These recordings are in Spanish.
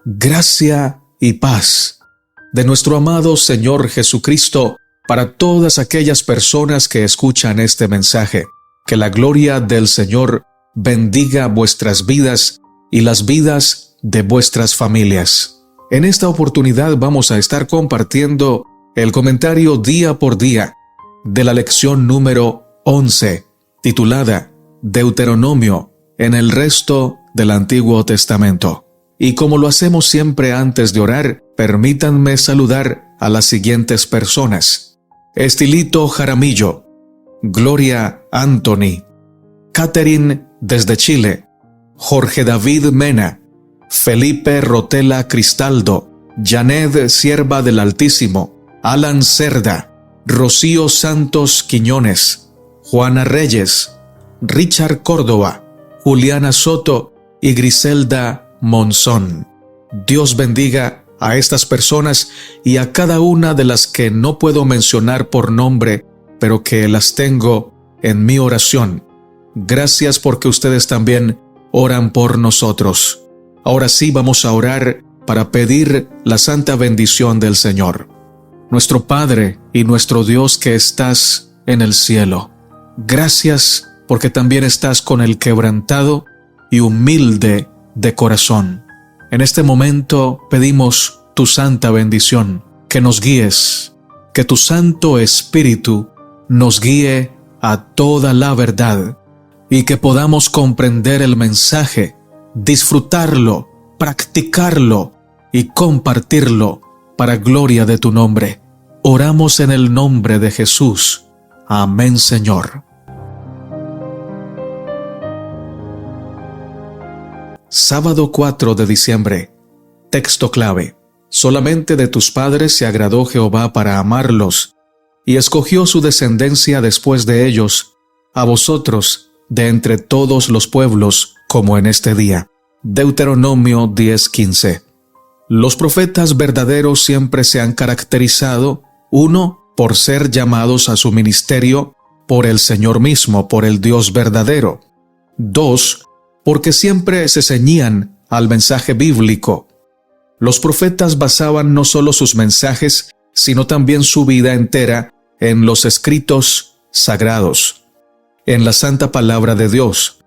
Gracia y paz de nuestro amado Señor Jesucristo para todas aquellas personas que escuchan este mensaje. Que la gloria del Señor bendiga vuestras vidas y las vidas de vuestras familias. En esta oportunidad vamos a estar compartiendo el comentario día por día de la lección número 11, titulada Deuteronomio en el resto del Antiguo Testamento. Y como lo hacemos siempre antes de orar, permítanme saludar a las siguientes personas: Estilito Jaramillo, Gloria Anthony, Catherine desde Chile, Jorge David Mena, Felipe Rotela Cristaldo, Janet Sierva del Altísimo, Alan Cerda, Rocío Santos Quiñones, Juana Reyes, Richard Córdoba, Juliana Soto y Griselda Monzón. Dios bendiga a estas personas y a cada una de las que no puedo mencionar por nombre, pero que las tengo en mi oración. Gracias porque ustedes también oran por nosotros. Ahora sí vamos a orar para pedir la santa bendición del Señor. Nuestro Padre y nuestro Dios que estás en el cielo, gracias porque también estás con el quebrantado y humilde de corazón. En este momento pedimos tu santa bendición, que nos guíes, que tu Santo Espíritu nos guíe a toda la verdad y que podamos comprender el mensaje, disfrutarlo, practicarlo y compartirlo para gloria de tu nombre. Oramos en el nombre de Jesús. Amén, Señor. Sábado 4 de diciembre. Texto clave. Solamente de tus padres se agradó Jehová para amarlos, y escogió su descendencia después de ellos, a vosotros, de entre todos los pueblos, como en este día. Deuteronomio 10:15. Los profetas verdaderos siempre se han caracterizado, 1, por ser llamados a su ministerio por el Señor mismo, por el Dios verdadero. 2, porque siempre se ceñían al mensaje bíblico. Los profetas basaban no solo sus mensajes, sino también su vida entera en los escritos sagrados, en la santa palabra de Dios.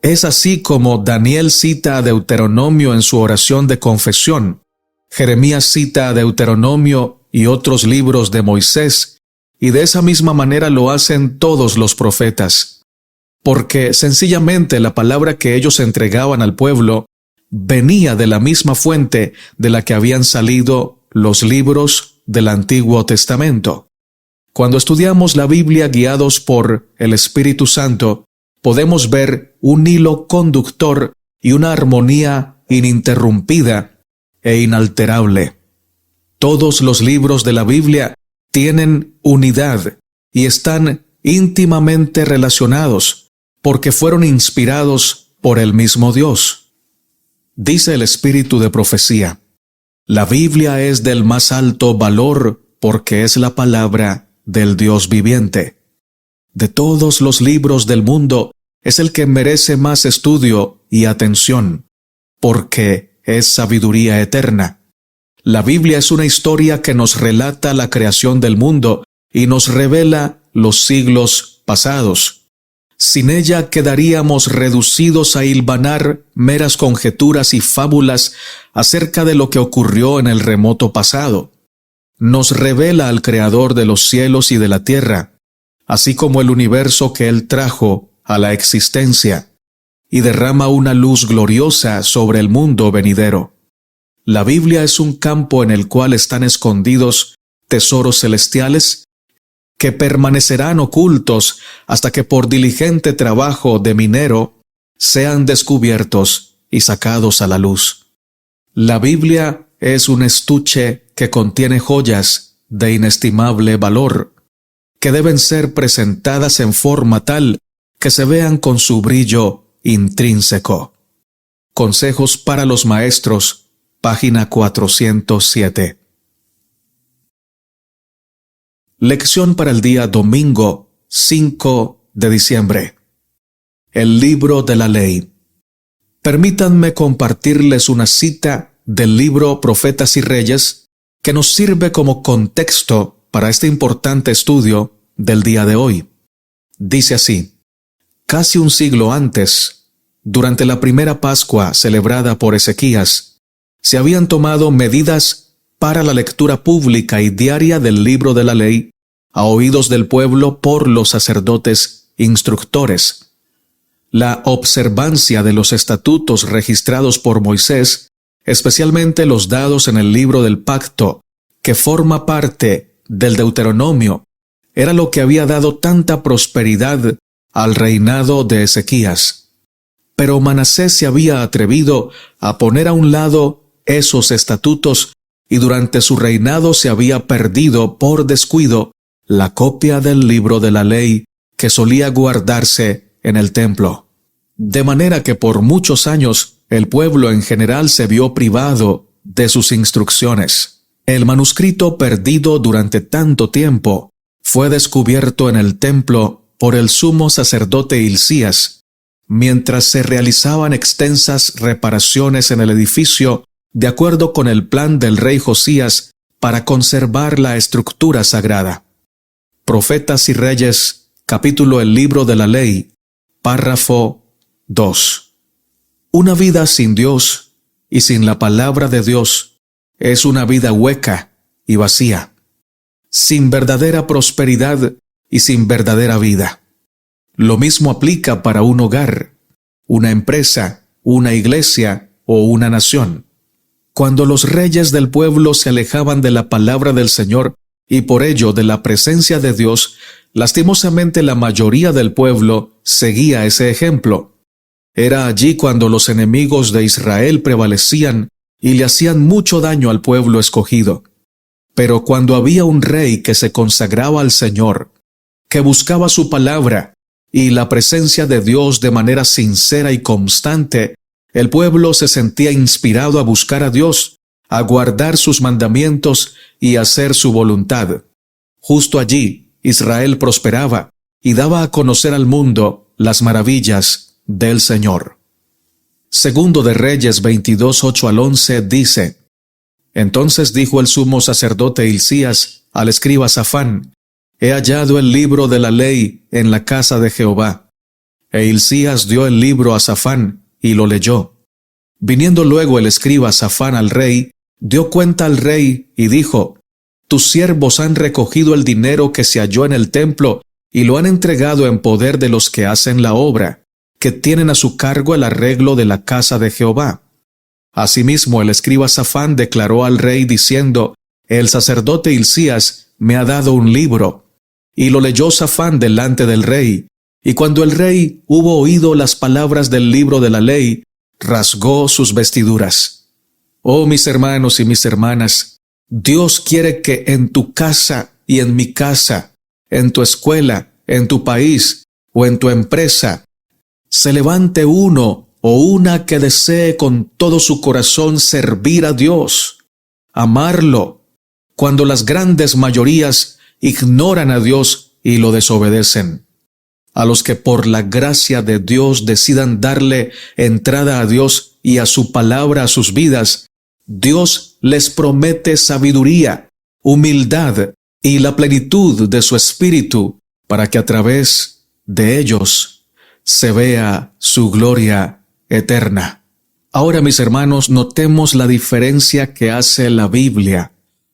Es así como Daniel cita a Deuteronomio en su oración de confesión, Jeremías cita a Deuteronomio y otros libros de Moisés, y de esa misma manera lo hacen todos los profetas, porque sencillamente la palabra que ellos entregaban al pueblo venía de la misma fuente de la que habían salido los libros del Antiguo Testamento. Cuando estudiamos la Biblia guiados por el Espíritu Santo, podemos ver un hilo conductor y una armonía ininterrumpida e inalterable. Todos los libros de la Biblia tienen unidad y están íntimamente relacionados, porque fueron inspirados por el mismo Dios. Dice el Espíritu de Profecía: la Biblia es del más alto valor porque es la palabra del Dios viviente. De todos los libros del mundo, es el que merece más estudio y atención, porque es sabiduría eterna. La Biblia es una historia que nos relata la creación del mundo y nos revela los siglos pasados. Sin ella quedaríamos reducidos a hilvanar meras conjeturas y fábulas acerca de lo que ocurrió en el remoto pasado. Nos revela al Creador de los cielos y de la tierra, así como el universo que Él trajo a la existencia, y derrama una luz gloriosa sobre el mundo venidero. La Biblia es un campo en el cual están escondidos tesoros celestiales que permanecerán ocultos hasta que por diligente trabajo de minero sean descubiertos y sacados a la luz. La Biblia es un estuche que contiene joyas de inestimable valor, que deben ser presentadas en forma tal que se vean con su brillo intrínseco. Consejos para los maestros, página 407. Lección para el día domingo 5 de diciembre. El libro de la ley. Permítanme compartirles una cita del libro Profetas y Reyes, que nos sirve como contexto para este importante estudio del día de hoy. Dice así: casi un siglo antes, durante la primera Pascua celebrada por Ezequías, se habían tomado medidas para la lectura pública y diaria del libro de la ley a oídos del pueblo por los sacerdotes instructores. La observancia de los estatutos registrados por Moisés, especialmente los dados en el libro del pacto, que forma parte del Deuteronomio, era lo que había dado tanta prosperidad al reinado de Ezequías. Pero Manasés se había atrevido a poner a un lado esos estatutos y durante su reinado se había perdido por descuido la copia del libro de la ley que solía guardarse en el templo. De manera que por muchos años el pueblo en general se vio privado de sus instrucciones. El manuscrito perdido durante tanto tiempo fue descubierto en el templo por el sumo sacerdote Hilcías, mientras se realizaban extensas reparaciones en el edificio de acuerdo con el plan del rey Josías para conservar la estructura sagrada. Profetas y Reyes, capítulo El libro de la ley, párrafo 2. Una vida sin Dios y sin la palabra de Dios es una vida hueca y vacía, sin verdadera prosperidad y sin verdadera vida. Lo mismo aplica para un hogar, una empresa, una iglesia o una nación. Cuando los reyes del pueblo se alejaban de la palabra del Señor y por ello de la presencia de Dios, lastimosamente la mayoría del pueblo seguía ese ejemplo. Era allí cuando los enemigos de Israel prevalecían y le hacían mucho daño al pueblo escogido. Pero cuando había un rey que se consagraba al Señor, que buscaba su palabra y la presencia de Dios de manera sincera y constante, el pueblo se sentía inspirado a buscar a Dios, a guardar sus mandamientos y hacer su voluntad. Justo allí, Israel prosperaba y daba a conocer al mundo las maravillas del Señor. Segundo de Reyes 22, 8 al 11 dice: Entonces dijo el sumo sacerdote Hilcías al escriba Safán: He hallado el libro de la ley en la casa de Jehová. E Hilcías dio el libro a Safán y lo leyó. Viniendo luego el escriba Safán al rey, dio cuenta al rey y dijo: Tus siervos han recogido el dinero que se halló en el templo y lo han entregado en poder de los que hacen la obra, que tienen a su cargo el arreglo de la casa de Jehová. Asimismo el escriba Safán declaró al rey diciendo: El sacerdote Hilcías me ha dado un libro. Y lo leyó Safán delante del rey. Y cuando el rey hubo oído las palabras del libro de la ley, rasgó sus vestiduras. Oh, mis hermanos y mis hermanas, Dios quiere que en tu casa y en mi casa, en tu escuela, en tu país o en tu empresa, se levante uno o una que desee con todo su corazón servir a Dios, amarlo, cuando las grandes mayorías ignoran a Dios y lo desobedecen. A los que por la gracia de Dios decidan darle entrada a Dios y a su palabra a sus vidas, Dios les promete sabiduría, humildad y la plenitud de su espíritu para que a través de ellos se vea su gloria eterna. Ahora, mis hermanos, notemos la diferencia que hace la Biblia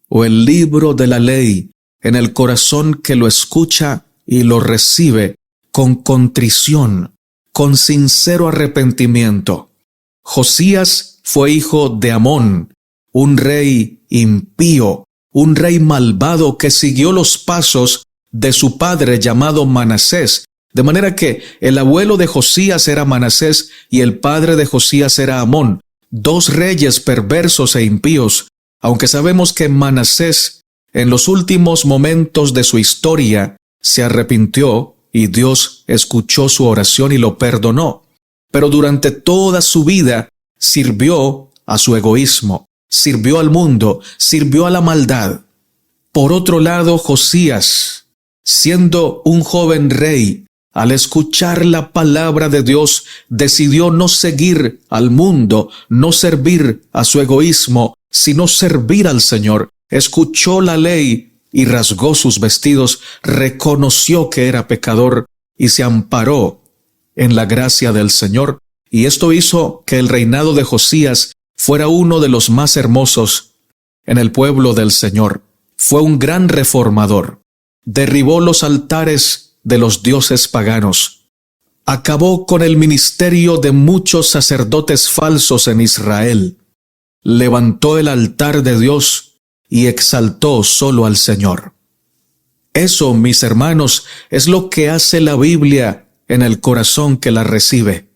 o el libro de la ley en el corazón que lo escucha y lo recibe con contrición, con sincero arrepentimiento. Josías fue hijo de Amón, un rey impío, un rey malvado que siguió los pasos de su padre llamado Manasés, de manera que el abuelo de Josías era Manasés y el padre de Josías era Amón, dos reyes perversos e impíos, aunque sabemos que Manasés en los últimos momentos de su historia se arrepintió y Dios escuchó su oración y lo perdonó. Pero durante toda su vida sirvió a su egoísmo, sirvió al mundo, sirvió a la maldad. Por otro lado, Josías, siendo un joven rey, al escuchar la palabra de Dios, decidió no seguir al mundo, no servir a su egoísmo, sino servir al Señor. Escuchó la ley y rasgó sus vestidos, reconoció que era pecador y se amparó en la gracia del Señor. Y esto hizo que el reinado de Josías fuera uno de los más hermosos en el pueblo del Señor. Fue un gran reformador. Derribó los altares de los dioses paganos. Acabó con el ministerio de muchos sacerdotes falsos en Israel. Levantó el altar de Dios y exaltó solo al Señor. Eso, mis hermanos, es lo que hace la Biblia en el corazón que la recibe.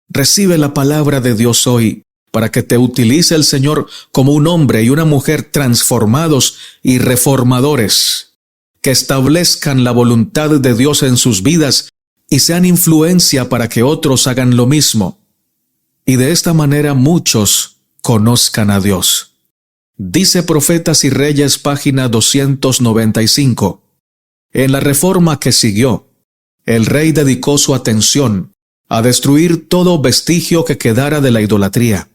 Recibe la palabra de Dios hoy para que te utilice el Señor como un hombre y una mujer transformados y reformadores, que establezcan la voluntad de Dios en sus vidas y sean influencia para que otros hagan lo mismo. Y de esta manera muchos conozcan a Dios. Dice Profetas y Reyes, página 295. En la reforma que siguió, el rey dedicó su atención a destruir todo vestigio que quedara de la idolatría.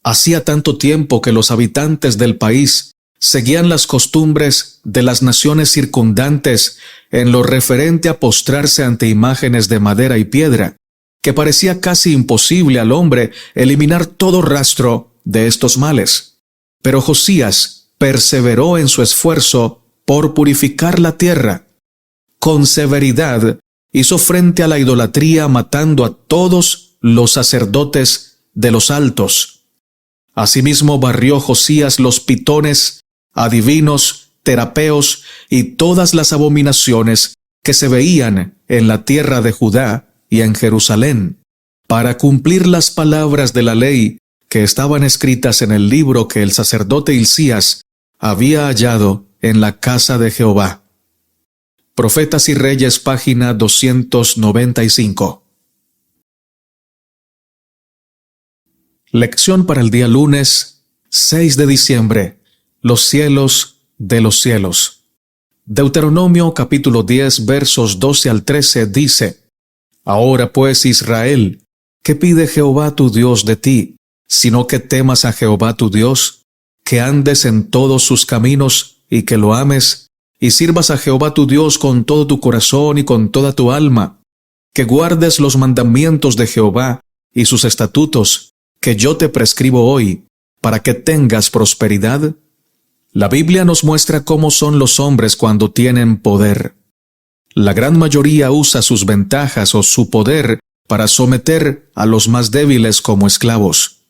Hacía tanto tiempo que los habitantes del país seguían las costumbres de las naciones circundantes en lo referente a postrarse ante imágenes de madera y piedra, que parecía casi imposible al hombre eliminar todo rastro de estos males. Pero Josías perseveró en su esfuerzo por purificar la tierra. Con severidad hizo frente a la idolatría, matando a todos los sacerdotes de los altos. Asimismo barrió Josías los pitones, adivinos, terapeos y todas las abominaciones que se veían en la tierra de Judá y en Jerusalén, para cumplir las palabras de la ley que estaban escritas en el libro que el sacerdote Hilcías había hallado en la casa de Jehová. Profetas y Reyes, página 295. Lección para el día lunes 6 de diciembre. Los cielos de los cielos. Deuteronomio capítulo 10 versos 12 al 13 dice: Ahora pues, Israel, ¿qué pide Jehová tu Dios de ti? Sino que temas a Jehová tu Dios, que andes en todos sus caminos y que lo ames, y sirvas a Jehová tu Dios con todo tu corazón y con toda tu alma, que guardes los mandamientos de Jehová y sus estatutos, que yo te prescribo hoy, para que tengas prosperidad. La Biblia nos muestra cómo son los hombres cuando tienen poder. La gran mayoría usa sus ventajas o su poder para someter a los más débiles como esclavos.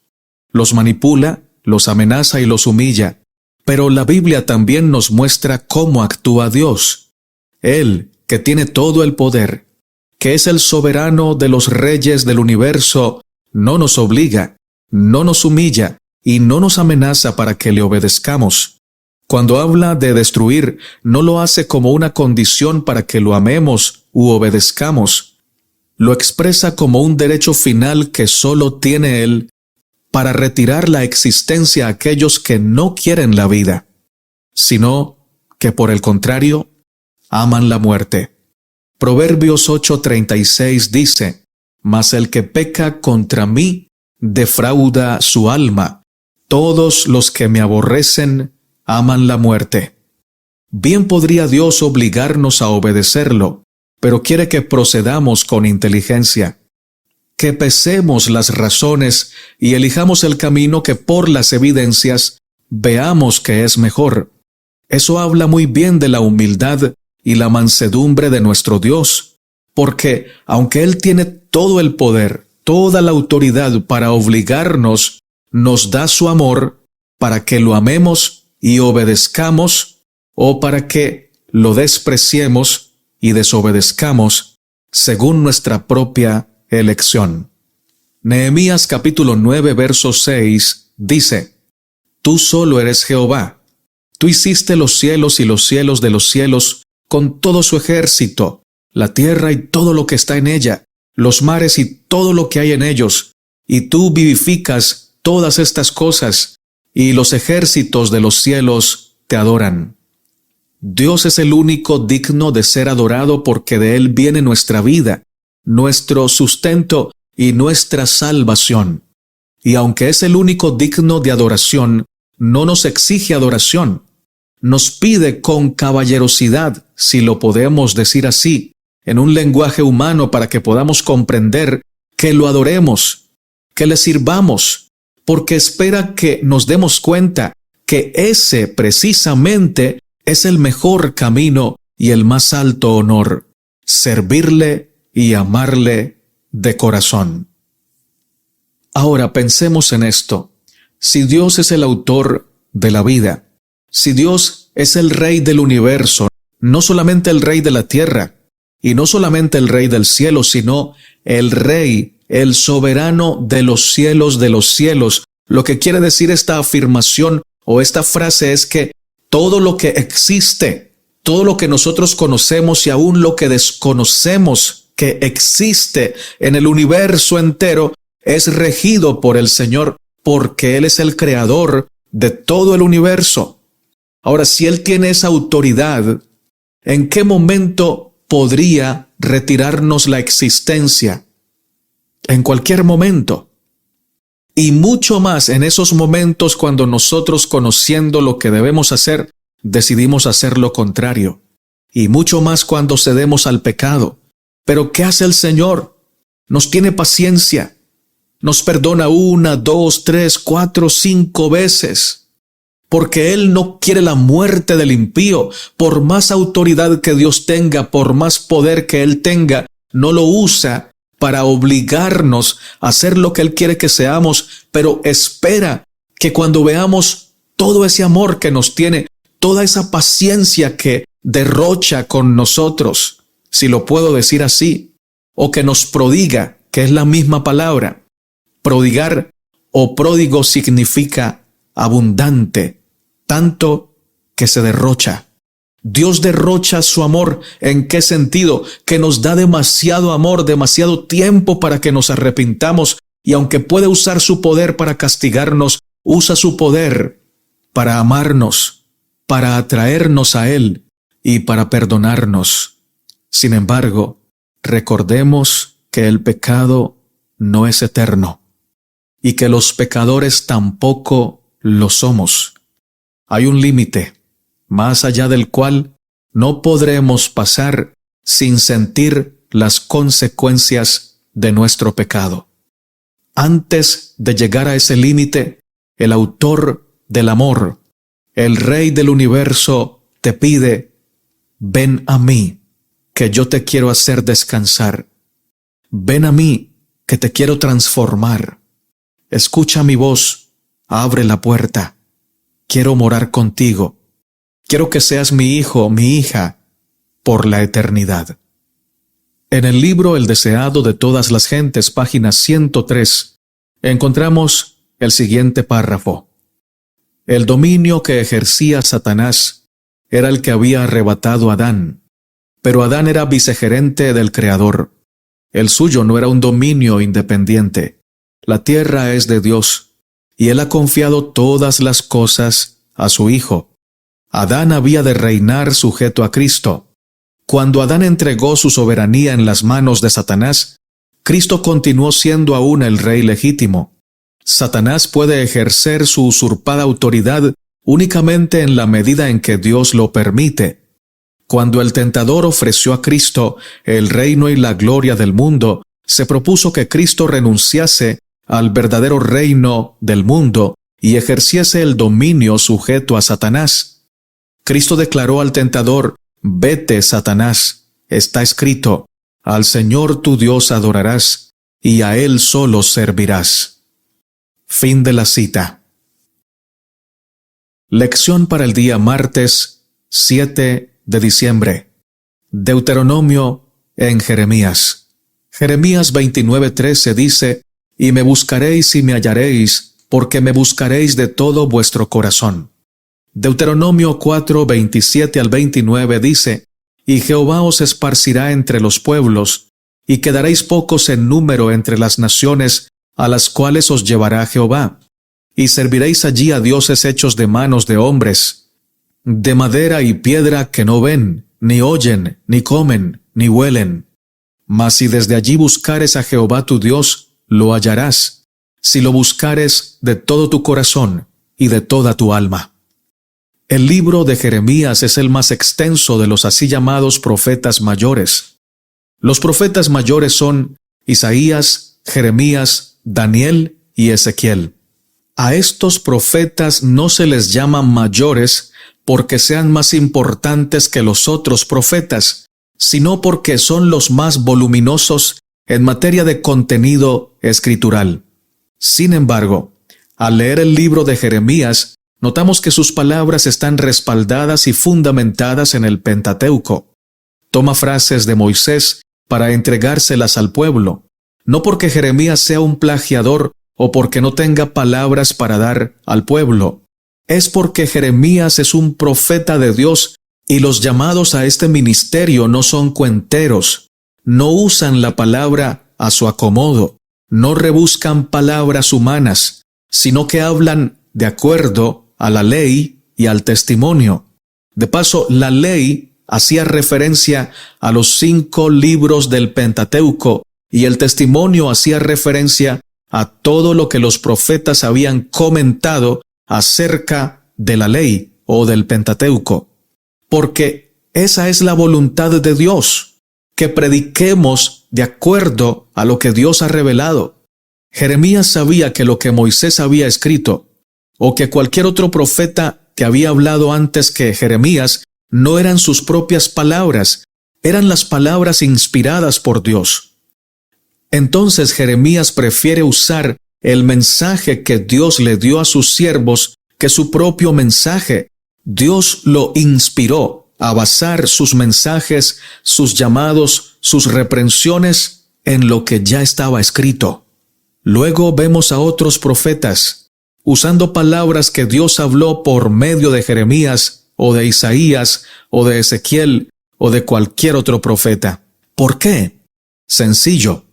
Los manipula, los amenaza y los humilla. Pero la Biblia también nos muestra cómo actúa Dios. Él, que tiene todo el poder, que es el soberano de los reyes del universo, no nos obliga, no nos humilla y no nos amenaza para que le obedezcamos. Cuando habla de destruir, no lo hace como una condición para que lo amemos u obedezcamos. Lo expresa como un derecho final que solo tiene Él para retirar la existencia a aquellos que no quieren la vida, sino que por el contrario, aman la muerte. Proverbios 8:36 dice: Mas el que peca contra mí defrauda su alma. Todos los que me aborrecen aman la muerte. Bien podría Dios obligarnos a obedecerlo, pero quiere que procedamos con inteligencia, que pesemos las razones y elijamos el camino que por las evidencias veamos que es mejor. Eso habla muy bien de la humildad y la mansedumbre de nuestro Dios, porque aunque Él tiene todo el poder, toda la autoridad para obligarnos, nos da su amor para que lo amemos y obedezcamos, o para que lo despreciemos y desobedezcamos según nuestra propia elección. Nehemías capítulo 9 verso 6 dice: Tú solo eres Jehová. Tú hiciste los cielos y los cielos de los cielos con todo su ejército, la tierra y todo lo que está en ella, los mares y todo lo que hay en ellos, y tú vivificas todas estas cosas, y los ejércitos de los cielos te adoran. Dios es el único digno de ser adorado porque de Él viene nuestra vida, nuestro sustento y nuestra salvación. Y aunque es el único digno de adoración, no nos exige adoración. Nos pide con caballerosidad, si lo podemos decir así, en un lenguaje humano para que podamos comprender que lo adoremos, que le sirvamos, porque espera que nos demos cuenta que ese precisamente es el mejor camino y el más alto honor, servirle y amarle de corazón. Ahora pensemos en esto. Si Dios es el autor de la vida, si Dios es el Rey del universo, no solamente el Rey de la tierra, y no solamente el Rey del cielo, sino el Rey, el soberano de los cielos, lo que quiere decir esta afirmación o esta frase es que todo lo que existe, todo lo que nosotros conocemos y aún lo que desconocemos que existe en el universo entero es regido por el Señor, porque Él es el creador de todo el universo. Ahora, si Él tiene esa autoridad, ¿en qué momento podría retirarnos la existencia? En cualquier momento. Y mucho más en esos momentos cuando nosotros, conociendo lo que debemos hacer, decidimos hacer lo contrario. Y mucho más cuando cedemos al pecado. Pero ¿qué hace el Señor? Nos tiene paciencia. Nos perdona 1, 2, 3, 4, 5 veces. Porque Él no quiere la muerte del impío. Por más autoridad que Dios tenga, por más poder que Él tenga, no lo usa para obligarnos a hacer lo que Él quiere que seamos, pero espera que cuando veamos todo ese amor que nos tiene, toda esa paciencia que derrocha con nosotros, si lo puedo decir así, o que nos prodiga, que es la misma palabra. Prodigar o pródigo significa abundante, tanto que se derrocha. Dios derrocha su amor. ¿En qué sentido? Que nos da demasiado amor, demasiado tiempo para que nos arrepintamos, y aunque puede usar su poder para castigarnos, usa su poder para amarnos, para atraernos a Él y para perdonarnos. Sin embargo, recordemos que el pecado no es eterno y que los pecadores tampoco lo somos. Hay un límite más allá del cual no podremos pasar sin sentir las consecuencias de nuestro pecado. Antes de llegar a ese límite, el autor del amor, el Rey del universo, te pide: ven a mí, que yo te quiero hacer descansar. Ven a mí, que te quiero transformar. Escucha mi voz, abre la puerta. Quiero morar contigo. Quiero que seas mi hijo, mi hija, por la eternidad. En el libro El deseado de todas las gentes, página 103, encontramos el siguiente párrafo. El dominio que ejercía Satanás era el que había arrebatado a Adán, pero Adán era vicegerente del Creador. El suyo no era un dominio independiente. La tierra es de Dios, y Él ha confiado todas las cosas a su Hijo. Adán había de reinar sujeto a Cristo. Cuando Adán entregó su soberanía en las manos de Satanás, Cristo continuó siendo aún el rey legítimo. Satanás puede ejercer su usurpada autoridad únicamente en la medida en que Dios lo permite. Cuando el tentador ofreció a Cristo el reino y la gloria del mundo, se propuso que Cristo renunciase al verdadero reino del mundo y ejerciese el dominio sujeto a Satanás. Cristo declaró al tentador: vete, Satanás, está escrito, al Señor tu Dios adorarás, y a Él solo servirás. Fin de la cita. Lección para el día martes 7 de diciembre. Deuteronomio en Jeremías. Jeremías 29:13 dice: y me buscaréis y me hallaréis, porque me buscaréis de todo vuestro corazón. Deuteronomio 4:27 al 29 dice: y Jehová os esparcirá entre los pueblos, y quedaréis pocos en número entre las naciones a las cuales os llevará Jehová, y serviréis allí a dioses hechos de manos de hombres. de madera y piedra que no ven, ni oyen, ni comen, ni huelen. Mas si desde allí buscares a Jehová tu Dios, lo hallarás, si lo buscares de todo tu corazón y de toda tu alma. El libro de Jeremías es el más extenso de los así llamados profetas mayores. Los profetas mayores son Isaías, Jeremías, Daniel y Ezequiel. A estos profetas no se les llama mayores porque sean más importantes que los otros profetas, sino porque son los más voluminosos en materia de contenido escritural. Sin embargo, al leer el libro de Jeremías, notamos que sus palabras están respaldadas y fundamentadas en el Pentateuco. Toma frases de Moisés para entregárselas al pueblo, no porque Jeremías sea un plagiador o porque no tenga palabras para dar al pueblo. Es porque Jeremías es un profeta de Dios y los llamados a este ministerio no son cuenteros, no usan la palabra a su acomodo, no rebuscan palabras humanas, sino que hablan de acuerdo a la ley y al testimonio. De paso, la ley hacía referencia a los 5 libros del Pentateuco y el testimonio hacía referencia a todo lo que los profetas habían comentado acerca de la ley o del Pentateuco. Porque esa es la voluntad de Dios, que prediquemos de acuerdo a lo que Dios ha revelado. Jeremías sabía que lo que Moisés había escrito, o que cualquier otro profeta que había hablado antes que Jeremías, no eran sus propias palabras, eran las palabras inspiradas por Dios. Entonces Jeremías prefiere usar el mensaje que Dios le dio a sus siervos que su propio mensaje. Dios lo inspiró a basar sus mensajes, sus llamados, sus reprensiones en lo que ya estaba escrito. Luego vemos a otros profetas usando palabras que Dios habló por medio de Jeremías o de Isaías o de Ezequiel o de cualquier otro profeta. ¿Por qué? Sencillo,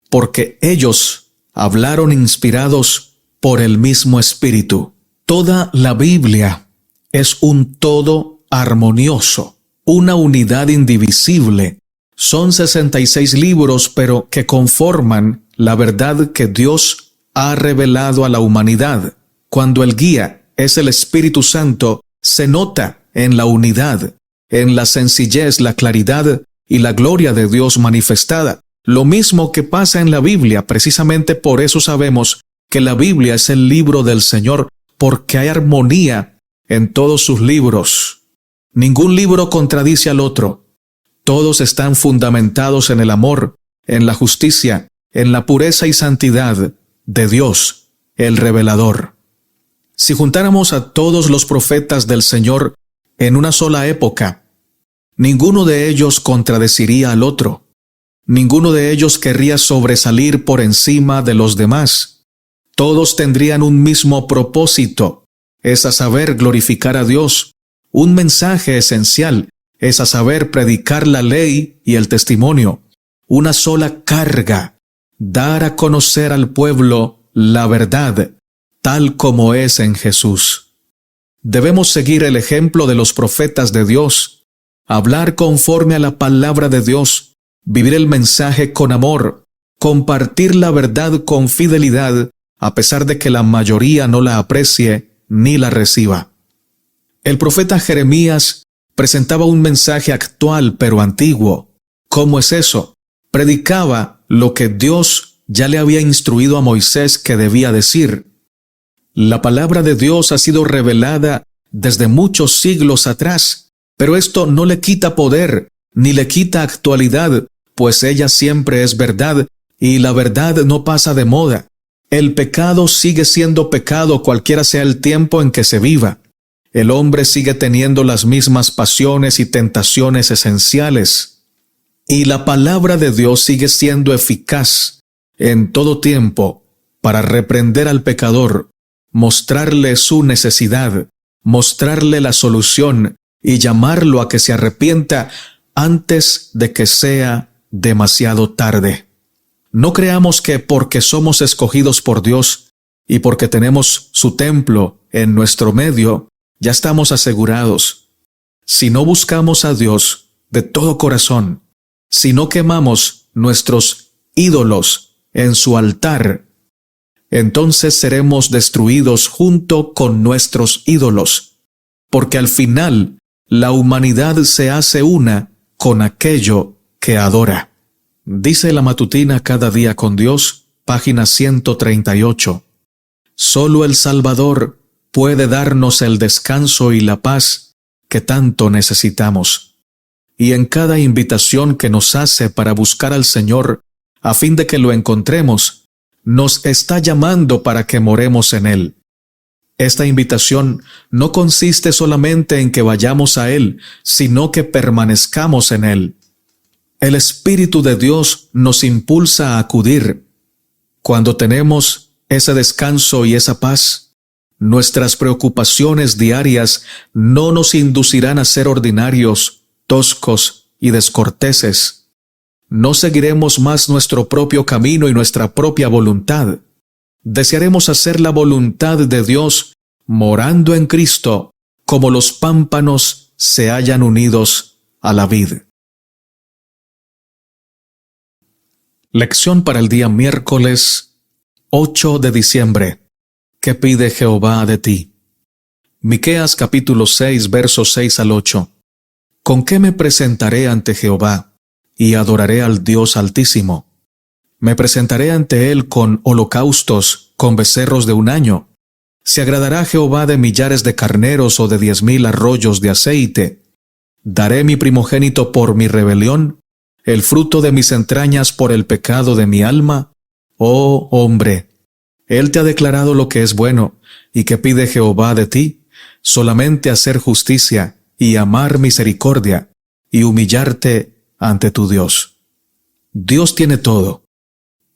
porque ellos hablaron inspirados por el mismo Espíritu. Toda la Biblia es un todo armonioso, una unidad indivisible. Son 66 libros, pero que conforman la verdad que Dios ha revelado a la humanidad. Cuando el guía es el Espíritu Santo, se nota en la unidad, en la sencillez, la claridad y la gloria de Dios manifestada. Lo mismo que pasa en la Biblia, precisamente por eso sabemos que la Biblia es el libro del Señor, porque hay armonía en todos sus libros. Ningún libro contradice al otro. Todos están fundamentados en el amor, en la justicia, en la pureza y santidad de Dios, el revelador. Si juntáramos a todos los profetas del Señor en una sola época, ninguno de ellos contradeciría al otro. Ninguno de ellos querría sobresalir por encima de los demás. Todos tendrían un mismo propósito, es a saber glorificar a Dios. Un mensaje esencial es a saber predicar la ley y el testimonio. Una sola carga, dar a conocer al pueblo la verdad, tal como es en Jesús. Debemos seguir el ejemplo de los profetas de Dios, hablar conforme a la palabra de Dios, vivir el mensaje con amor, compartir la verdad con fidelidad, a pesar de que la mayoría no la aprecie ni la reciba. El profeta Jeremías presentaba un mensaje actual pero antiguo. ¿Cómo es eso? Predicaba lo que Dios ya le había instruido a Moisés que debía decir. La palabra de Dios ha sido revelada desde muchos siglos atrás, pero esto no le quita poder, ni le quita actualidad, pues ella siempre es verdad, y la verdad no pasa de moda. El pecado sigue siendo pecado cualquiera sea el tiempo en que se viva. El hombre sigue teniendo las mismas pasiones y tentaciones esenciales. Y la palabra de Dios sigue siendo eficaz en todo tiempo para reprender al pecador, mostrarle su necesidad, mostrarle la solución y llamarlo a que se arrepienta antes de que sea demasiado tarde. No creamos que porque somos escogidos por Dios y porque tenemos su templo en nuestro medio, ya estamos asegurados. si no buscamos a Dios de todo corazón, si no quemamos nuestros ídolos en su altar, entonces seremos destruidos junto con nuestros ídolos, porque al final la humanidad se hace una con aquello que adora. Dice la matutina Cada día con Dios, página 138. Solo el Salvador puede darnos el descanso y la paz que tanto necesitamos. Y en cada invitación que nos hace para buscar al Señor, a fin de que lo encontremos, nos está llamando para que moremos en Él. Esta invitación no consiste solamente en que vayamos a Él, sino que permanezcamos en Él. El Espíritu de Dios nos impulsa a acudir. Cuando tenemos ese descanso y esa paz, nuestras preocupaciones diarias no nos inducirán a ser ordinarios, toscos y descorteses. No seguiremos más nuestro propio camino y nuestra propia voluntad. Desearemos hacer la voluntad de Dios morando en Cristo, como los pámpanos se hallan unidos a la vid. Lección para el día miércoles 8 de diciembre. ¿Qué pide Jehová de ti? Miqueas capítulo 6, versos 6 al 8. ¿Con qué me presentaré ante Jehová y adoraré al Dios Altísimo? Me presentaré ante Él con holocaustos, con becerros de un año. ¿Se agradará Jehová de millares de carneros o de 10,000 arroyos de aceite? ¿Daré mi primogénito por mi rebelión, el fruto de mis entrañas por el pecado de mi alma? Oh hombre, Él te ha declarado lo que es bueno, y que pide Jehová de ti, solamente hacer justicia y amar misericordia, y humillarte ante tu Dios. Dios tiene todo.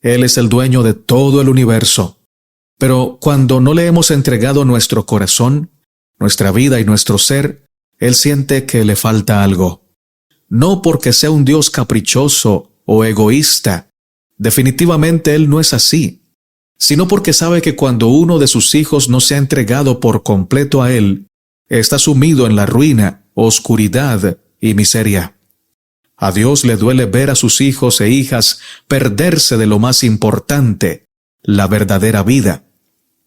Él es el dueño de todo el universo. Pero cuando no le hemos entregado nuestro corazón, nuestra vida y nuestro ser, Él siente que le falta algo. No porque sea un Dios caprichoso o egoísta. Definitivamente Él no es así, sino porque sabe que cuando uno de sus hijos no se ha entregado por completo a Él, está sumido en la ruina, oscuridad y miseria. A Dios le duele ver a sus hijos e hijas perderse de lo más importante, la verdadera vida,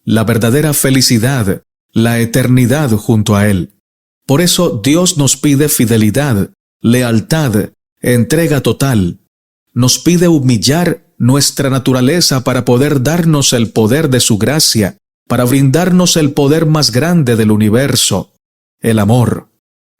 la verdadera felicidad, la eternidad junto a Él. Por eso Dios nos pide fidelidad, lealtad, entrega total. Nos pide humillar nuestra naturaleza para poder darnos el poder de su gracia, para brindarnos el poder más grande del universo, el amor.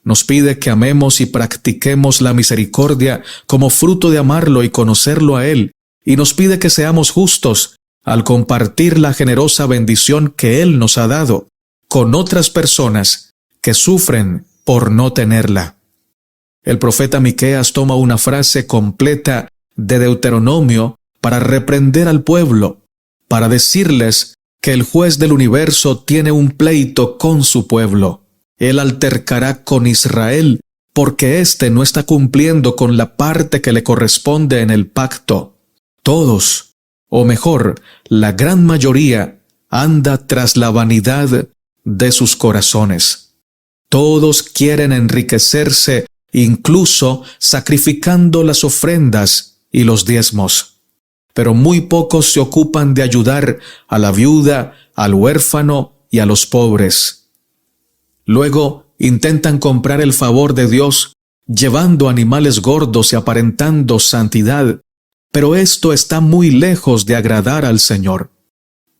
Nos pide que amemos y practiquemos la misericordia como fruto de amarlo y conocerlo a Él, y nos pide que seamos justos al compartir la generosa bendición que Él nos ha dado con otras personas que sufren por no tenerla. El profeta Miqueas toma una frase completa de Deuteronomio para reprender al pueblo, para decirles que el juez del universo tiene un pleito con su pueblo. Él altercará con Israel porque éste no está cumpliendo con la parte que le corresponde en el pacto. Todos, o mejor, la gran mayoría, anda tras la vanidad de sus corazones. Todos quieren enriquecerse, incluso sacrificando las ofrendas y los diezmos. Pero muy pocos se ocupan de ayudar a la viuda, al huérfano y a los pobres. Luego intentan comprar el favor de Dios, llevando animales gordos y aparentando santidad, pero esto está muy lejos de agradar al Señor.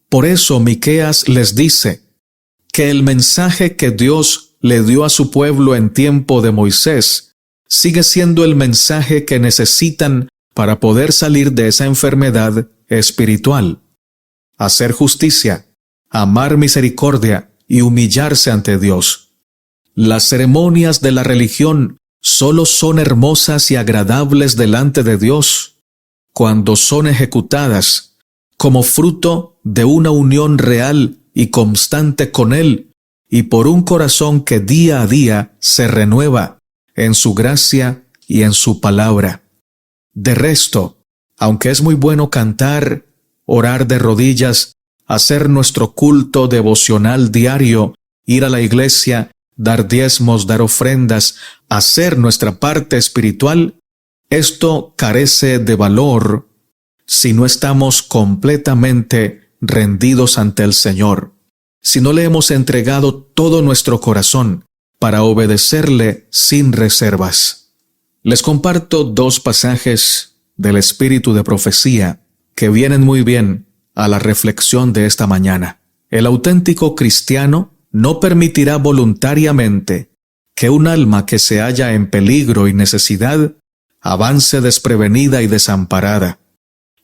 Por eso Miqueas les dice que el mensaje que Dios le dio a su pueblo en tiempo de Moisés sigue siendo el mensaje que necesitan para poder salir de esa enfermedad espiritual. Hacer justicia, amar misericordia y humillarse ante Dios. Las ceremonias de la religión solo son hermosas y agradables delante de Dios cuando son ejecutadas como fruto de una unión real y constante con Él y por un corazón que día a día se renueva en su gracia y en su palabra. De resto, aunque es muy bueno cantar, orar de rodillas, hacer nuestro culto devocional diario, ir a la iglesia dar diezmos, dar ofrendas, hacer nuestra parte espiritual, esto carece de valor si no estamos completamente rendidos ante el Señor, si no le hemos entregado todo nuestro corazón para obedecerle sin reservas. Les comparto 2 pasajes del Espíritu de Profecía que vienen muy bien a la reflexión de esta mañana. El auténtico cristiano no permitirá voluntariamente que un alma que se halla en peligro y necesidad avance desprevenida y desamparada.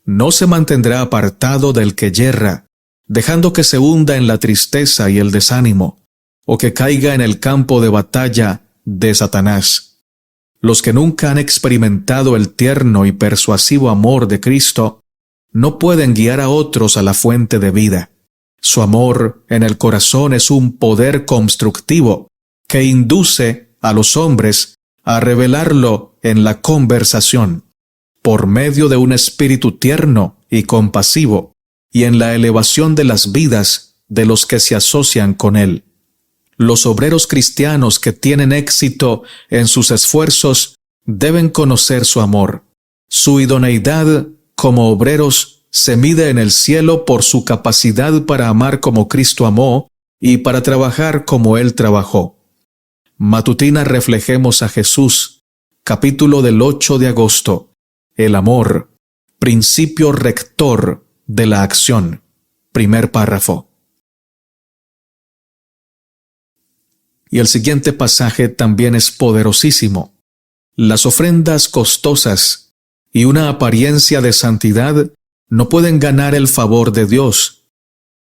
No se mantendrá apartado del que yerra, dejando que se hunda en la tristeza y el desánimo, o que caiga en el campo de batalla de Satanás. Los que nunca han experimentado el tierno y persuasivo amor de Cristo no pueden guiar a otros a la fuente de vida. Su amor en el corazón es un poder constructivo que induce a los hombres a revelarlo en la conversación, por medio de un espíritu tierno y compasivo, y en la elevación de las vidas de los que se asocian con él. Los obreros cristianos que tienen éxito en sus esfuerzos deben conocer su amor. Su idoneidad como obreros se mide en el cielo por su capacidad para amar como Cristo amó y para trabajar como Él trabajó. Matutina Reflejemos a Jesús, capítulo del 8 de agosto. El amor, principio rector de la acción. Primer párrafo. Y el siguiente pasaje también es poderosísimo. Las ofrendas costosas y una apariencia de santidad no pueden ganar el favor de Dios.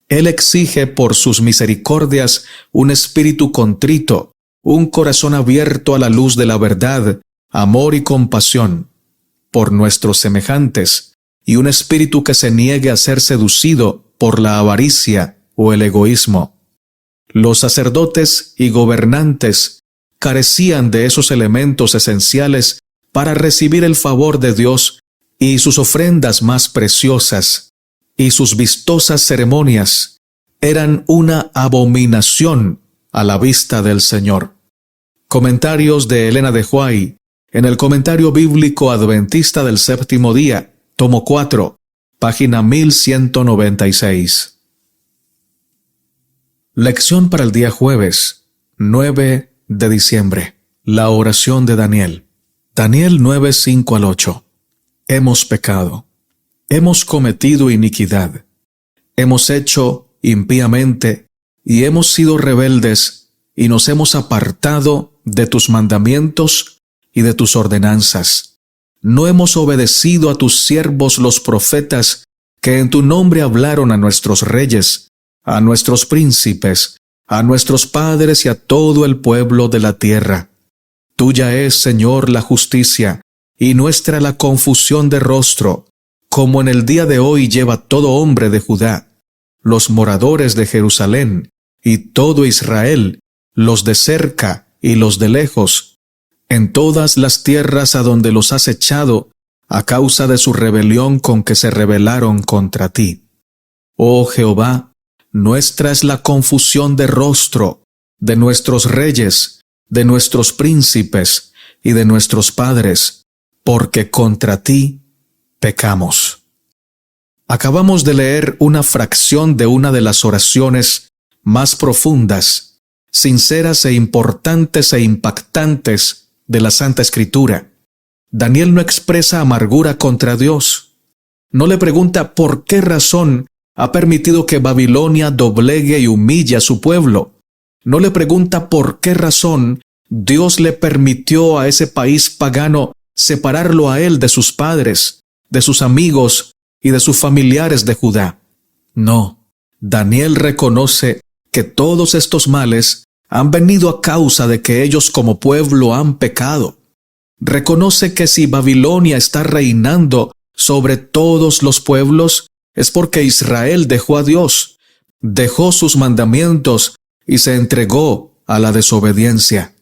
Él exige por sus misericordias un espíritu contrito, un corazón abierto a la luz de la verdad, amor y compasión por nuestros semejantes, y un espíritu que se niegue a ser seducido por la avaricia o el egoísmo. Los sacerdotes y gobernantes carecían de esos elementos esenciales para recibir el favor de Dios, y sus ofrendas más preciosas y sus vistosas ceremonias eran una abominación a la vista del Señor. Comentarios de Elena de White en el Comentario Bíblico Adventista del Séptimo Día, tomo 4, página 1196. Lección para el día jueves, 9 de diciembre. La oración de Daniel. Daniel 9, 5 al 8. Hemos pecado. Hemos cometido iniquidad. Hemos hecho impíamente y hemos sido rebeldes y nos hemos apartado de tus mandamientos y de tus ordenanzas. No hemos obedecido a tus siervos los profetas que en tu nombre hablaron a nuestros reyes, a nuestros príncipes, a nuestros padres y a todo el pueblo de la tierra. Tuya es, Señor, la justicia, y nuestra la confusión de rostro, como en el día de hoy lleva todo hombre de Judá, los moradores de Jerusalén, y todo Israel, los de cerca y los de lejos, en todas las tierras a donde los has echado, a causa de su rebelión con que se rebelaron contra ti. Oh Jehová, nuestra es la confusión de rostro, de nuestros reyes, de nuestros príncipes y de nuestros padres, porque contra ti pecamos. Acabamos de leer una fracción de una de las oraciones más profundas, sinceras e importantes e impactantes de la Santa Escritura. Daniel no expresa amargura contra Dios. No le pregunta por qué razón ha permitido que Babilonia doblegue y humille a su pueblo. No le pregunta por qué razón Dios le permitió a ese país pagano separarlo a él de sus padres, de sus amigos y de sus familiares de Judá. No, Daniel reconoce que todos estos males han venido a causa de que ellos como pueblo han pecado. Reconoce que si Babilonia está reinando sobre todos los pueblos, es porque Israel dejó a Dios, dejó sus mandamientos y se entregó a la desobediencia.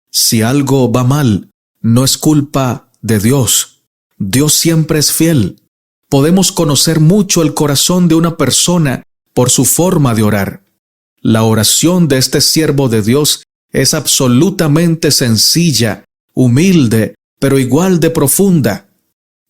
Si algo va mal, no es culpa de Dios. Dios siempre es fiel. Podemos conocer mucho el corazón de una persona por su forma de orar. La oración de este siervo de Dios es absolutamente sencilla, humilde, pero igual de profunda.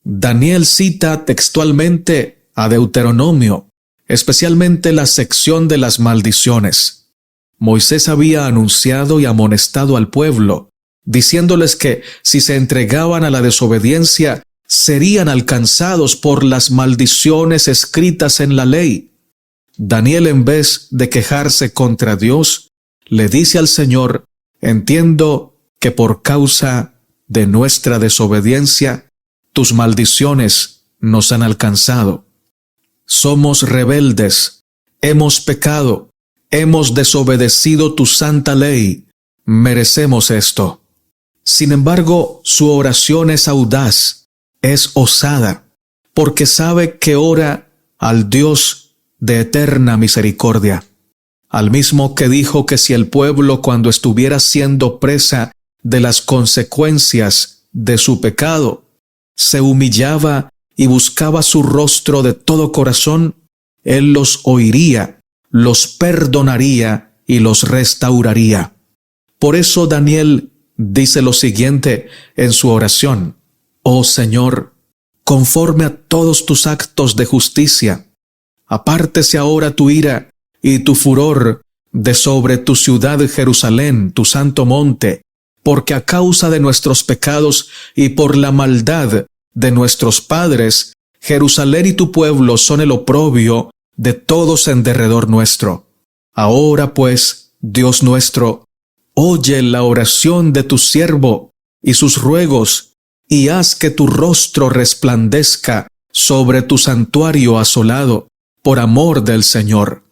Daniel cita textualmente a Deuteronomio, especialmente la sección de las maldiciones. Moisés había anunciado y amonestado al pueblo, diciéndoles que si se entregaban a la desobediencia, serían alcanzados por las maldiciones escritas en la ley. Daniel, en vez de quejarse contra Dios, le dice al Señor: entiendo que por causa de nuestra desobediencia, tus maldiciones nos han alcanzado. Somos rebeldes, hemos pecado, hemos desobedecido tu santa ley, merecemos esto. Sin embargo, su oración es audaz, es osada, porque sabe que ora al Dios de eterna misericordia, al mismo que dijo que si el pueblo, cuando estuviera siendo presa de las consecuencias de su pecado, se humillaba y buscaba su rostro de todo corazón, Él los oiría, los perdonaría y los restauraría. Por eso Daniel dice lo siguiente en su oración: Oh Señor, conforme a todos tus actos de justicia, apártese ahora tu ira y tu furor de sobre tu ciudad Jerusalén, tu santo monte, porque a causa de nuestros pecados y por la maldad de nuestros padres, Jerusalén y tu pueblo son el oprobio de todos en derredor nuestro. Ahora pues, Dios nuestro, oye la oración de tu siervo y sus ruegos, y haz que tu rostro resplandezca sobre tu santuario asolado, por amor del Señor.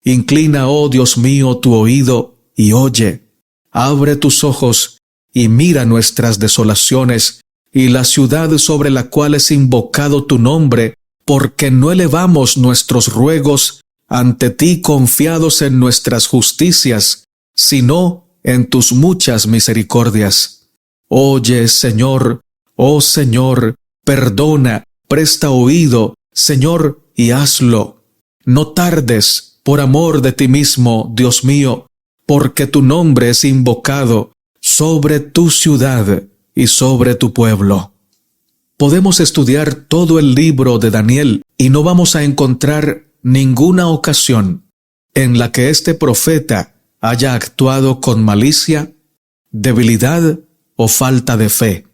Inclina, oh Dios mío, tu oído y oye. Abre tus ojos y mira nuestras desolaciones y la ciudad sobre la cual es invocado tu nombre, porque no elevamos nuestros ruegos ante ti confiados en nuestras justicias, sino en tus muchas misericordias. Oye, Señor, oh Señor, perdona, presta oído, Señor, y hazlo. No tardes, por amor de ti mismo, Dios mío, porque tu nombre es invocado sobre tu ciudad y sobre tu pueblo. Podemos estudiar todo el libro de Daniel y no vamos a encontrar ninguna ocasión en la que este profeta haya actuado con malicia, debilidad o falta de fe.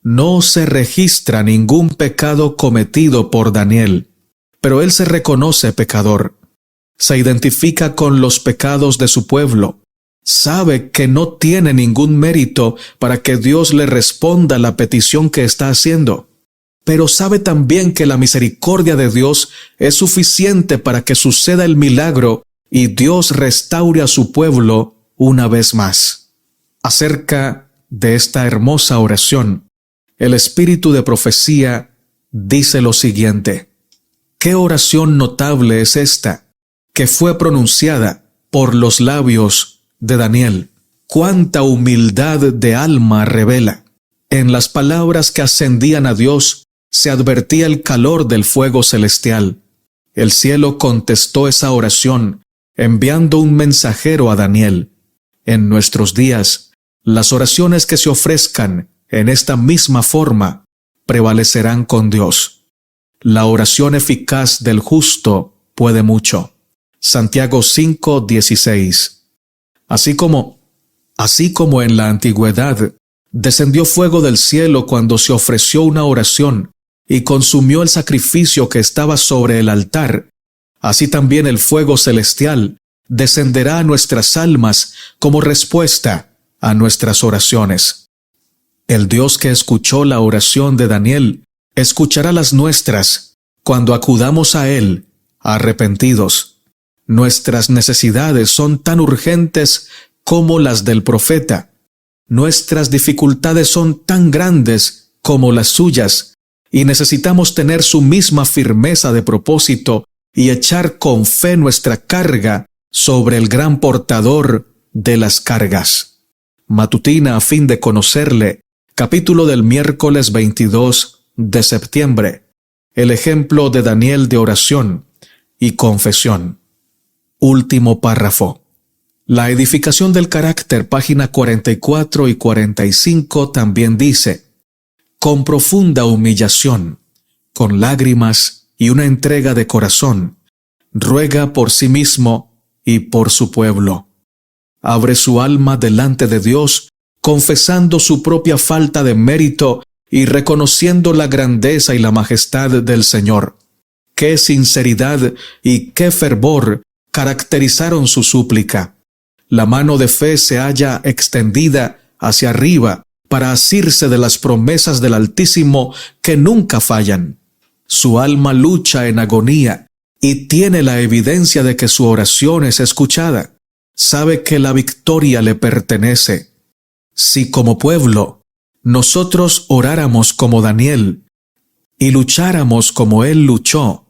No se registra ningún pecado cometido por Daniel, pero él se reconoce pecador. Se identifica con los pecados de su pueblo. Sabe que no tiene ningún mérito para que Dios le responda la petición que está haciendo, pero sabe también que la misericordia de Dios es suficiente para que suceda el milagro y Dios restaure a su pueblo una vez más. Acerca de esta hermosa oración, el espíritu de profecía dice lo siguiente: ¿qué oración notable es esta, que fue pronunciada por los labios de Daniel? Cuánta humildad de alma revela. En las palabras que ascendían a Dios se advertía el calor del fuego celestial. El cielo contestó esa oración enviando un mensajero a Daniel. En nuestros días, las oraciones que se ofrezcan en esta misma forma prevalecerán con Dios. La oración eficaz del justo puede mucho. Santiago 5:16. Así como en la antigüedad descendió fuego del cielo cuando se ofreció una oración y consumió el sacrificio que estaba sobre el altar, así también el fuego celestial descenderá a nuestras almas como respuesta a nuestras oraciones. El Dios que escuchó la oración de Daniel escuchará las nuestras cuando acudamos a Él arrepentidos. Nuestras necesidades son tan urgentes como las del profeta. Nuestras dificultades son tan grandes como las suyas, y necesitamos tener su misma firmeza de propósito y echar con fe nuestra carga sobre el gran portador de las cargas. Matutina a fin de conocerle, capítulo del miércoles 22 de septiembre. El ejemplo de Daniel de oración y confesión. Último párrafo. La edificación del carácter, página 44 y 45, también dice: con profunda humillación, con lágrimas y una entrega de corazón, ruega por sí mismo y por su pueblo. Abre su alma delante de Dios, confesando su propia falta de mérito y reconociendo la grandeza y la majestad del Señor. Qué sinceridad y qué fervor caracterizaron su súplica. La mano de fe se halla extendida hacia arriba para asirse de las promesas del Altísimo que nunca fallan. Su alma lucha en agonía y tiene la evidencia de que su oración es escuchada. Sabe que la victoria le pertenece. Si como pueblo nosotros oráramos como Daniel y lucháramos como él luchó,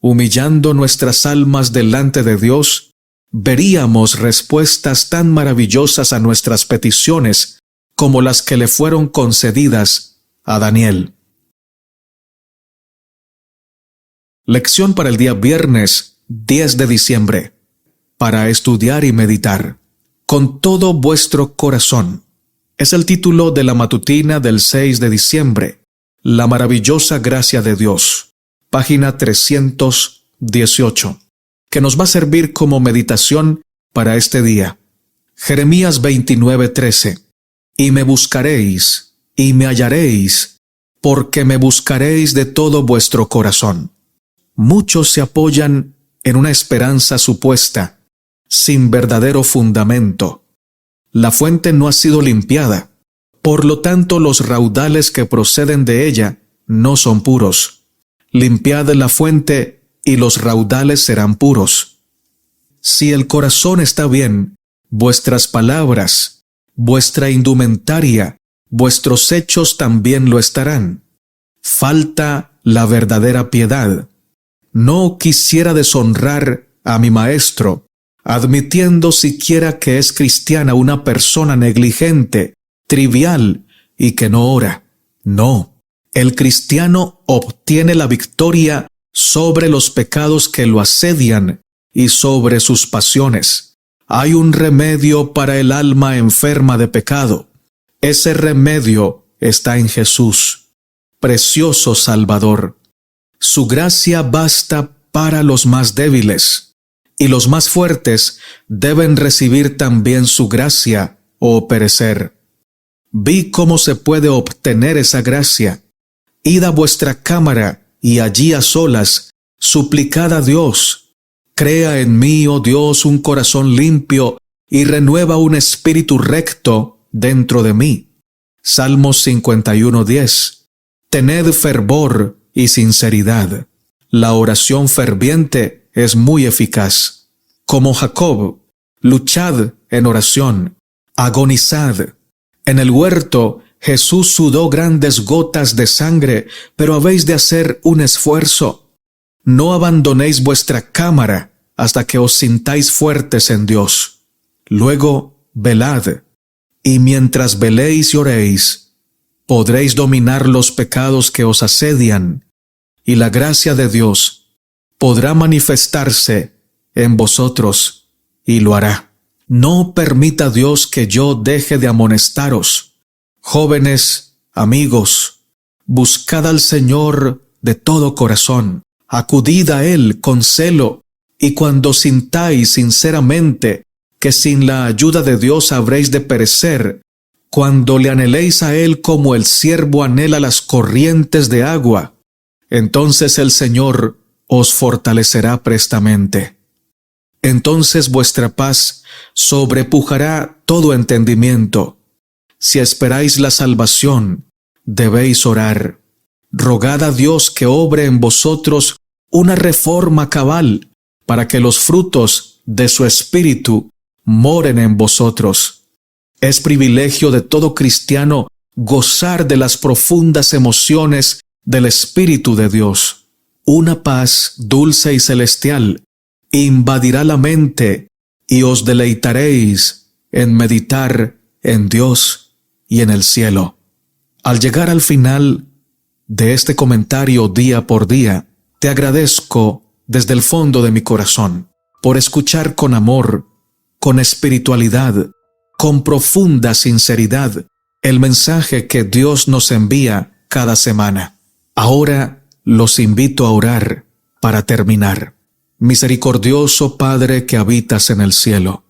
humillando nuestras almas delante de Dios, veríamos respuestas tan maravillosas a nuestras peticiones como las que le fueron concedidas a Daniel. Lección para el día viernes 10 de diciembre. Para estudiar y meditar. Con todo vuestro corazón. Es el título de la matutina del 6 de diciembre. La maravillosa gracia de Dios. Página 318. Que nos va a servir como meditación para este día. Jeremías 29:13. Y me buscaréis, y me hallaréis, porque me buscaréis de todo vuestro corazón. Muchos se apoyan en una esperanza supuesta, sin verdadero fundamento. La fuente no ha sido limpiada, por lo tanto los raudales que proceden de ella no son puros. Limpiad la fuente y los raudales serán puros. Si el corazón está bien, vuestras palabras, vuestra indumentaria, vuestros hechos también lo estarán. Falta la verdadera piedad. No quisiera deshonrar a mi maestro, admitiendo siquiera que es cristiana una persona negligente, trivial y que no ora. No, el cristiano obtiene la victoria sobre los pecados que lo asedian y sobre sus pasiones. Hay un remedio para el alma enferma de pecado. Ese remedio está en Jesús, precioso Salvador. Su gracia basta para los más débiles, y los más fuertes deben recibir también su gracia o perecer. Vi cómo se puede obtener esa gracia. Id a vuestra cámara y allí a solas, suplicad a Dios. Crea en mí, oh Dios, un corazón limpio y renueva un espíritu recto dentro de mí. Salmos 51:10. Tened fervor y sinceridad. La oración ferviente es muy eficaz. Como Jacob, luchad en oración, agonizad. En el huerto, Jesús sudó grandes gotas de sangre, pero habéis de hacer un esfuerzo. No abandonéis vuestra cámara hasta que os sintáis fuertes en Dios. Luego, velad, y mientras veléis y oréis, podréis dominar los pecados que os asedian, y la gracia de Dios podrá manifestarse en vosotros, y lo hará. No permita Dios que yo deje de amonestaros. Jóvenes, amigos, buscad al Señor de todo corazón, acudid a Él con celo, y cuando sintáis sinceramente que sin la ayuda de Dios habréis de perecer, cuando le anheléis a Él como el ciervo anhela las corrientes de agua, entonces el Señor os fortalecerá prestamente. Entonces vuestra paz sobrepujará todo entendimiento. Si esperáis la salvación, debéis orar. Rogad a Dios que obre en vosotros una reforma cabal, para que los frutos de su Espíritu moren en vosotros. Es privilegio de todo cristiano gozar de las profundas emociones del Espíritu de Dios. Una paz dulce y celestial invadirá la mente y os deleitaréis en meditar en Dios y en el cielo. Al llegar al final de este comentario día por día, te agradezco desde el fondo de mi corazón por escuchar con amor, con espiritualidad, con profunda sinceridad, el mensaje que Dios nos envía cada semana. Ahora los invito a orar para terminar. Misericordioso Padre que habitas en el cielo,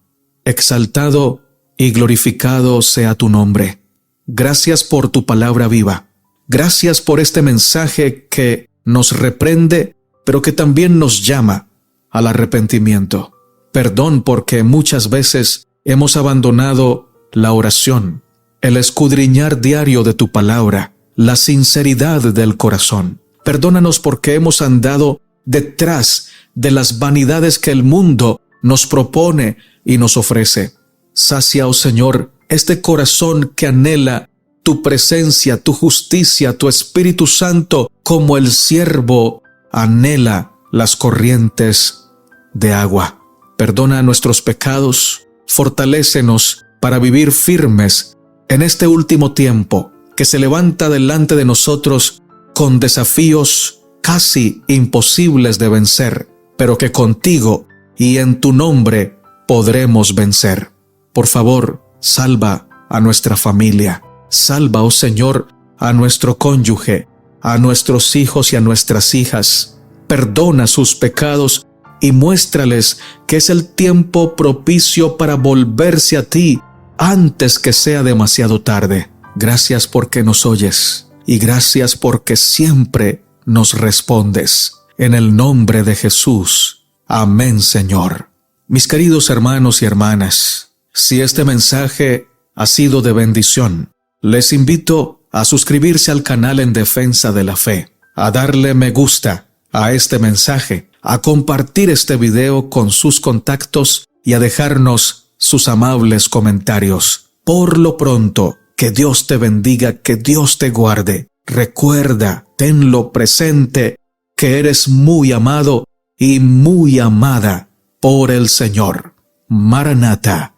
exaltado y glorificado sea tu nombre. Gracias por tu palabra viva. Gracias por este mensaje que nos reprende, pero que también nos llama al arrepentimiento. Perdón porque muchas veces hemos abandonado la oración, el escudriñar diario de tu palabra, la sinceridad del corazón. Perdónanos porque hemos andado detrás de las vanidades que el mundo nos propone y nos ofrece. Sacia, oh Señor, este corazón que anhela tu presencia, tu justicia, tu Espíritu Santo, como el ciervo anhela las corrientes de agua. Perdona nuestros pecados, fortalécenos para vivir firmes en este último tiempo que se levanta delante de nosotros con desafíos casi imposibles de vencer, pero que contigo y en tu nombre podremos vencer. Por favor, salva a nuestra familia. Salva, oh Señor, a nuestro cónyuge, a nuestros hijos y a nuestras hijas. Perdona sus pecados y muéstrales que es el tiempo propicio para volverse a ti antes que sea demasiado tarde. Gracias porque nos oyes y gracias porque siempre nos respondes. En el nombre de Jesús. Amén, Señor. Mis queridos hermanos y hermanas, si este mensaje ha sido de bendición, les invito a suscribirse al canal En Defensa de la Fe, a darle me gusta a este mensaje, a compartir este video con sus contactos y a dejarnos sus amables comentarios. Por lo pronto, que Dios te bendiga, que Dios te guarde. Recuerda, tenlo presente, que eres muy amado y muy amada por el Señor. Maranata,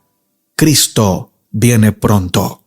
Cristo viene pronto.